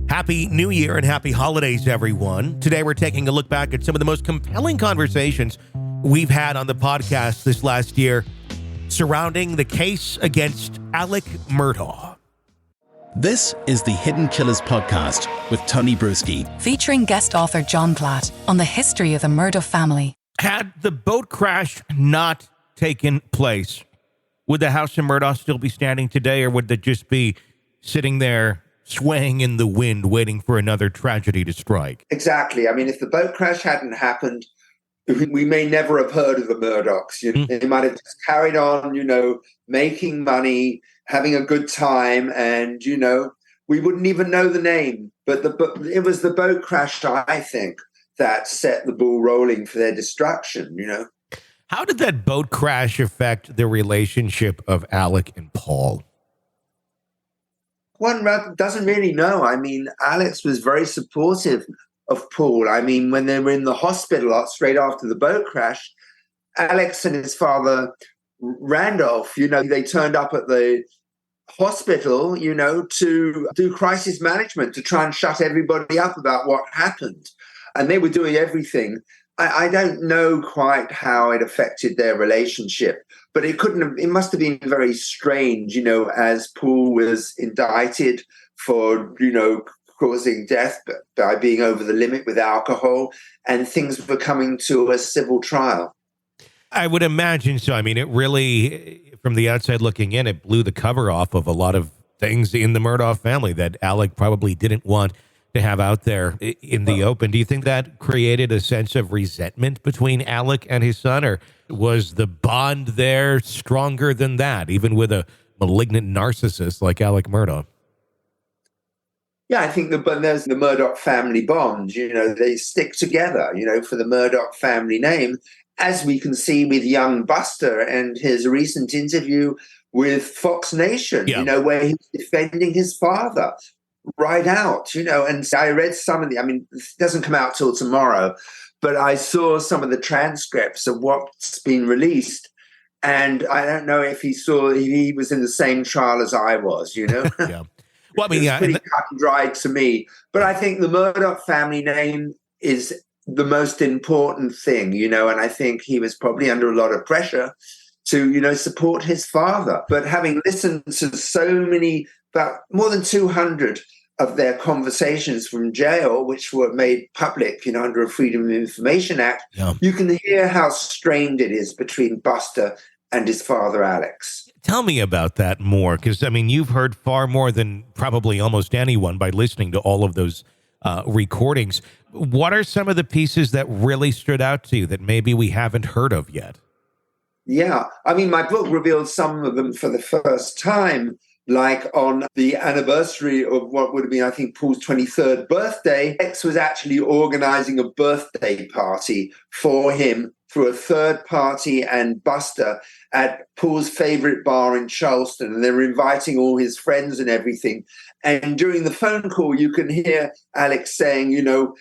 Happy New Year and happy holidays, everyone. Today we're taking a look back at some of the most compelling conversations we've had on the podcast this last year surrounding the case against Alex Murdaugh. This is the Hidden Killers podcast with Tony Brueski, featuring guest author John Platt on the history of the Murdaugh family. Had the boat crash not taken place, would the house of Murdaugh still be standing today, or would it just be sitting there swaying in the wind, waiting for another tragedy to strike? Exactly. I mean, if the boat crash hadn't happened, we may never have heard of the Murdaughs. They might have just carried on, making money, having a good time, and, we wouldn't even know the name. But it was the boat crash, I think, that set the ball rolling for their destruction, How did that boat crash affect the relationship of Alex and Paul? One doesn't really know. I mean, Alex was very supportive of Paul. I mean, when they were in the hospital straight after the boat crash, Alex and his father, Randolph, they turned up at the hospital, to do crisis management, to try and shut everybody up about what happened. And they were doing everything. I don't know quite how it affected their relationship, but it must have been very strange, as Paul was indicted for, causing death by being over the limit with alcohol, and things were coming to a civil trial. I would imagine so. I mean, it really, from the outside looking in, it blew the cover off of a lot of things in the Murdaugh family that Alex probably didn't want to have out there in the open. Do you think that created a sense of resentment between Alex and his son, or was the bond there stronger than that, even with a malignant narcissist like Alex Murdaugh? Yeah, I think there's the Murdaugh family bond. They stick together, for the Murdaugh family name, as we can see with young Buster and his recent interview with Fox Nation, where he's defending his father right out, and I read some of it doesn't come out till tomorrow, but I saw some of the transcripts of what's been released, and I don't know if he was in the same trial as I was, Yeah. Well, I mean, it's pretty cut and dried to me, but I think the Murdaugh family name is the most important thing, and I think he was probably under a lot of pressure to, support his father. But having listened to so many, about more than 200 of their conversations from jail, which were made public, under a Freedom of Information Act, you can hear how strained it is between Buster and his father, Alex. Tell me about that more, because, you've heard far more than probably almost anyone by listening to all of those recordings. What are some of the pieces that really stood out to you that maybe we haven't heard of yet? Yeah, my book revealed some of them for the first time, like on the anniversary of what would have been, I think, Paul's 23rd birthday. Alex was actually organizing a birthday party for him through a third party and Buster at Paul's favorite bar in Charleston. And they were inviting all his friends and everything. And during the phone call, you can hear Alex saying,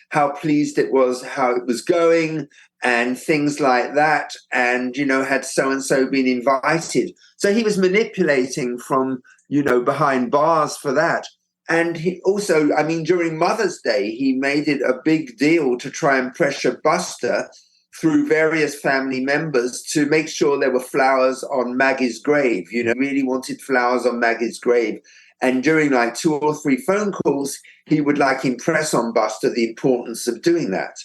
how pleased it was, how it was going, and things like that. And, had so-and-so been invited. So he was manipulating from, behind bars for that. And he also, during Mother's Day, he made it a big deal to try and pressure Buster through various family members to make sure there were flowers on Maggie's grave. Really wanted flowers on Maggie's grave. And during 2 or 3 phone calls, he would impress on Buster the importance of doing that.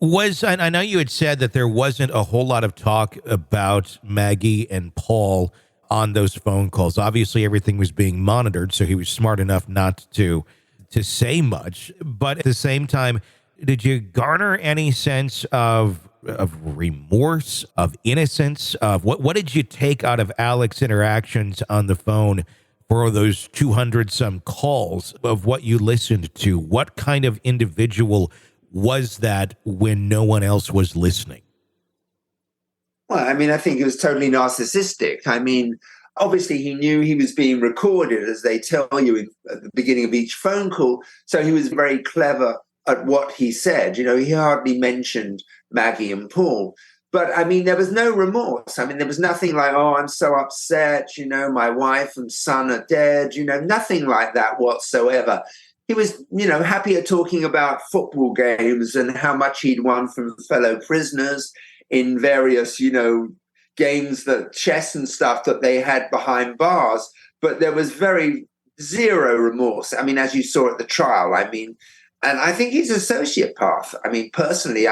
I know you had said that there wasn't a whole lot of talk about Maggie and Paul on those phone calls. Obviously, everything was being monitored, so he was smart enough not to say much. But at the same time, did you garner any sense of remorse, of innocence? Of what did you take out of Alex's interactions on the phone for those 200-some calls of what you listened to? What kind of individual was that when no one else was listening? Well, I think it was totally narcissistic. Obviously, he knew he was being recorded, as they tell you at the beginning of each phone call. So he was very clever at what he said. He hardly mentioned Maggie and Paul. But, there was no remorse. There was nothing like, oh, I'm so upset, my wife and son are dead, nothing like that whatsoever. he was, happier talking about football games and how much he'd won from fellow prisoners in various, games, that chess and stuff that they had behind bars. But there was zero remorse. I mean, as you saw at the trial, and I think he's a sociopath. I mean, personally,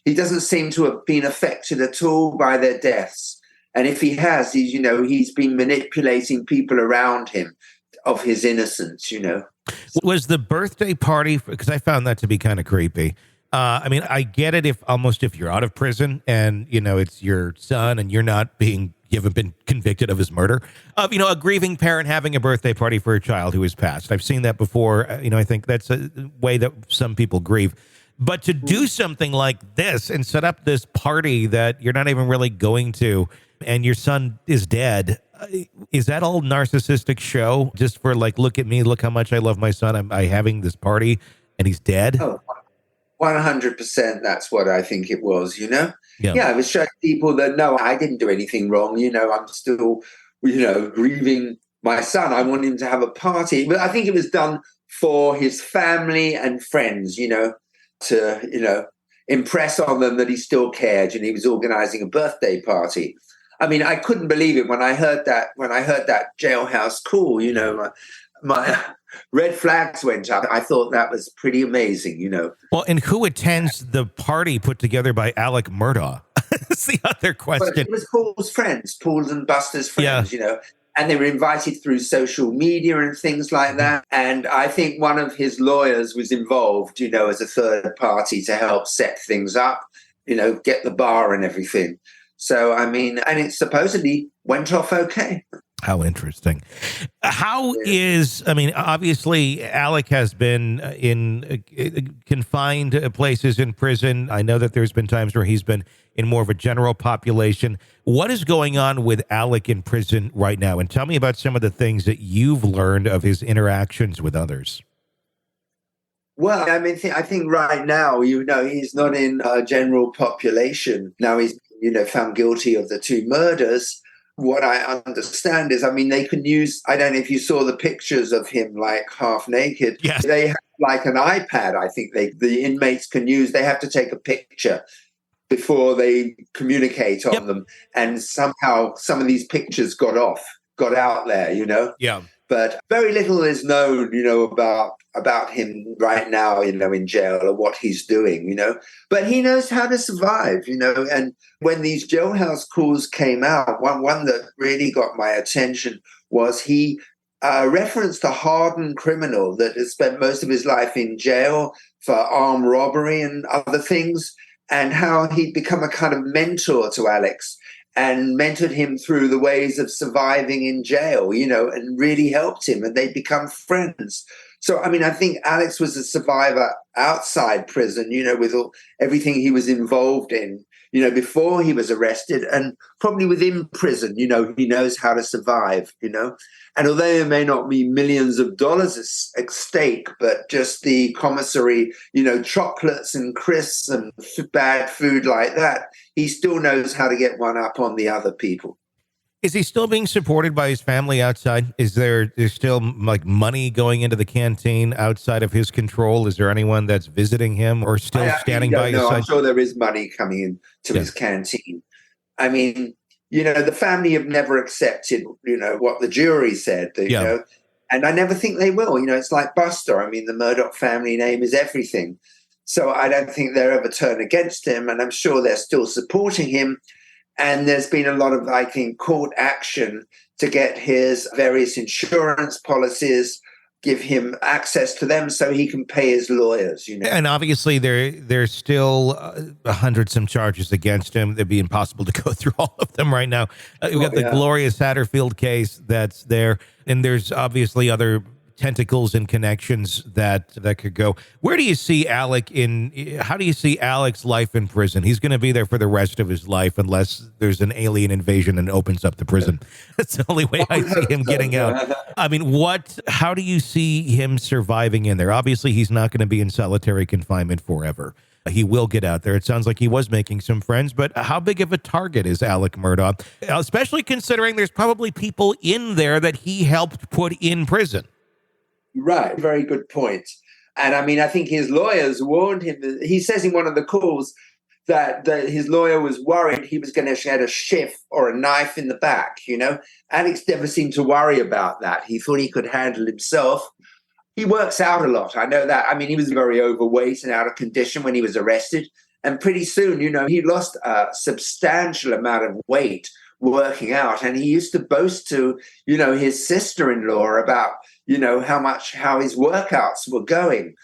he doesn't seem to have been affected at all by their deaths. And if he has, he's been manipulating people around him of his innocence, Was the birthday party, because I found that to be kind of creepy. I get it if you're out of prison and, it's your son and you haven't been convicted of his murder, a grieving parent having a birthday party for a child who has passed. I've seen that before. I think that's a way that some people grieve. But to do something like this and set up this party that you're not even really going to, and your son is dead, is that all narcissistic show just for look at me, look how much I love my son, I'm having this party and he's dead? Oh, 100%. That's what I think it was, Yeah, it was showing people that, no, I didn't do anything wrong. I'm still, grieving my son. I want him to have a party. But I think it was done for his family and friends, to, impress on them that he still cared, and he was organizing a birthday party. I couldn't believe it when I heard that jailhouse call, my red flags went up. I thought that was pretty amazing, Well, and who attends the party put together by Alex Murdaugh? That's the other question. But it was Paul's friends, Paul's and Buster's friends, and they were invited through social media and things like that. And I think one of his lawyers was involved, as a third party to help set things up, get the bar and everything. So, and it supposedly went off okay. How interesting. Obviously, Alec has been in confined places in prison. I know that there's been times where he's been in more of a general population. What is going on with Alec in prison right now? And tell me about some of the things that you've learned of his interactions with others. Well, I think right now, he's not in general population. Now he's, found guilty of the 2 murders. What I understand is, they can use, I don't know if you saw the pictures of him half naked. Yes. They have an iPad, I think the inmates can use. They have to take a picture before they communicate on them. And somehow some of these pictures got out there, Yeah. But very little is known, about him right now, in jail or what he's doing, But he knows how to survive, And when these jailhouse calls came out, one that really got my attention was he referenced a hardened criminal that has spent most of his life in jail for armed robbery and other things, and how he'd become a kind of mentor to Alex and mentored him through the ways of surviving in jail, and really helped him, and they'd become friends. So, I think Alex was a survivor outside prison, with everything he was involved in, before he was arrested, and probably within prison, he knows how to survive, And although there may not be millions of dollars at stake, but just the commissary, chocolates and crisps and bad food like that, he still knows how to get one up on the other people. Is he still being supported by his family outside? Is there's still money going into the canteen outside of his control? Is there anyone that's visiting him or still standing by his side? I'm sure there is money coming in to his canteen. The family have never accepted, what the jury said, and I never think they will. It's like Buster. The Murdaugh family name is everything. So I don't think they'll ever turn against him, and I'm sure they're still supporting him. And there's been a lot of, I think, court action to get his various insurance policies, give him access to them so he can pay his lawyers, And obviously there's still 100-some charges against him. It'd be impossible to go through all of them right now. We've got the Gloria Satterfield case that's there. And there's obviously other tentacles and connections that could go. Where do you see how do you see Alec's life in prison? He's going to be there for the rest of his life unless there's an alien invasion and opens up the prison. That's the only way I see him getting out. How do you see him surviving in there? Obviously, he's not going to be in solitary confinement forever. He will get out there. It sounds like he was making some friends, but how big of a target is Alex Murdaugh, especially considering there's probably people in there that he helped put in prison? Right. Very good point. And I mean, I think his lawyers warned him. He says in one of the calls that his lawyer was worried he was going to get a shiv or a knife in the back, you know. Alex never seemed to worry about that. He thought he could handle himself. He works out a lot. I know that. I mean, he was very overweight and out of condition when he was arrested. And pretty soon, you know, he lost a substantial amount of weight working out. And he used to boast to, you know, his sister-in-law about, you know, how his workouts were going.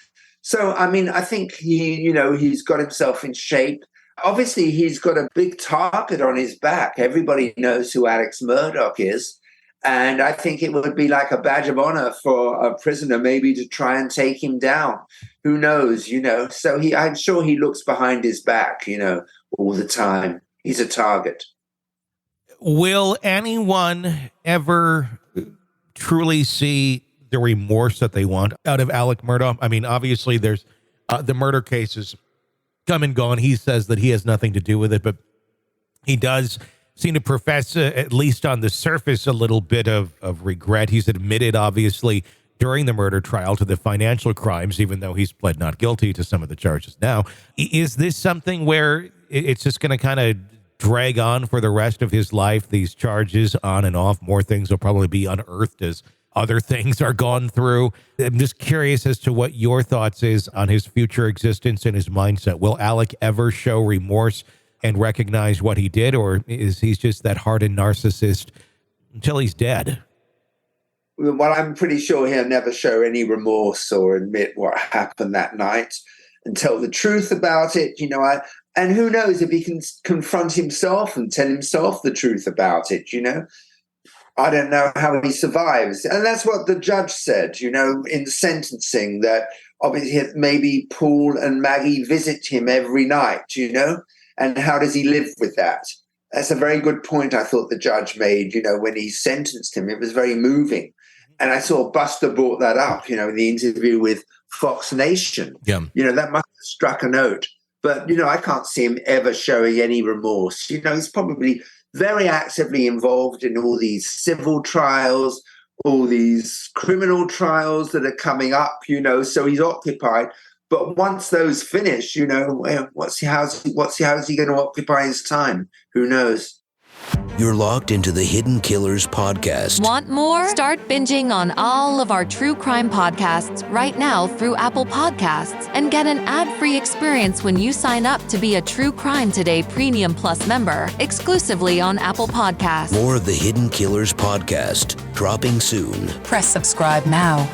So, I mean, I think he's got himself in shape. Obviously, he's got a big target on his back. Everybody knows who Alex Murdaugh is. And I think it would be like a badge of honor for a prisoner maybe to try and take him down. Who knows, you know? So I'm sure he looks behind his back, you know, all the time. He's a target. Will anyone ever truly see the remorse that they want out of Alex Murdaugh? I mean, obviously there's the murder cases come and gone. He says that he has nothing to do with it, but he does seem to profess, at least on the surface, a little bit of regret. He's admitted, obviously, during the murder trial to the financial crimes, even though he's pled not guilty to some of the charges now. Is this something where it's just going to kind of drag on for the rest of his life, these charges on and off? More things will probably be unearthed as other things are gone through. I'm just curious as to what your thoughts is on his future existence and his mindset. Will Alec ever show remorse and recognize what he did, or is he just that hardened narcissist until he's dead? Well, I'm pretty sure he'll never show any remorse or admit what happened that night and tell the truth about it. You know, and who knows if he can confront himself and tell himself the truth about it, you know. I don't know how he survives. And that's what the judge said, you know, in sentencing, that obviously maybe Paul and Maggie visit him every night, you know, and how does he live with that? That's a very good point I thought the judge made, you know, when he sentenced him. It was very moving. And I saw Buster brought that up, you know, in the interview with Fox Nation. Yeah. You know, that must have struck a note. But, you know, I can't see him ever showing any remorse. You know, he's probably very actively involved in all these civil trials, all these criminal trials that are coming up, you know, so he's occupied. But once those finish, you know, how's he going to occupy his time? Who knows? You're logged into the Hidden Killers podcast. Want more? Start binging on all of our true crime podcasts right now through Apple Podcasts and get an ad-free experience when you sign up to be a True Crime Today Premium Plus member exclusively on Apple Podcasts. More of the Hidden Killers podcast dropping soon. Press subscribe now.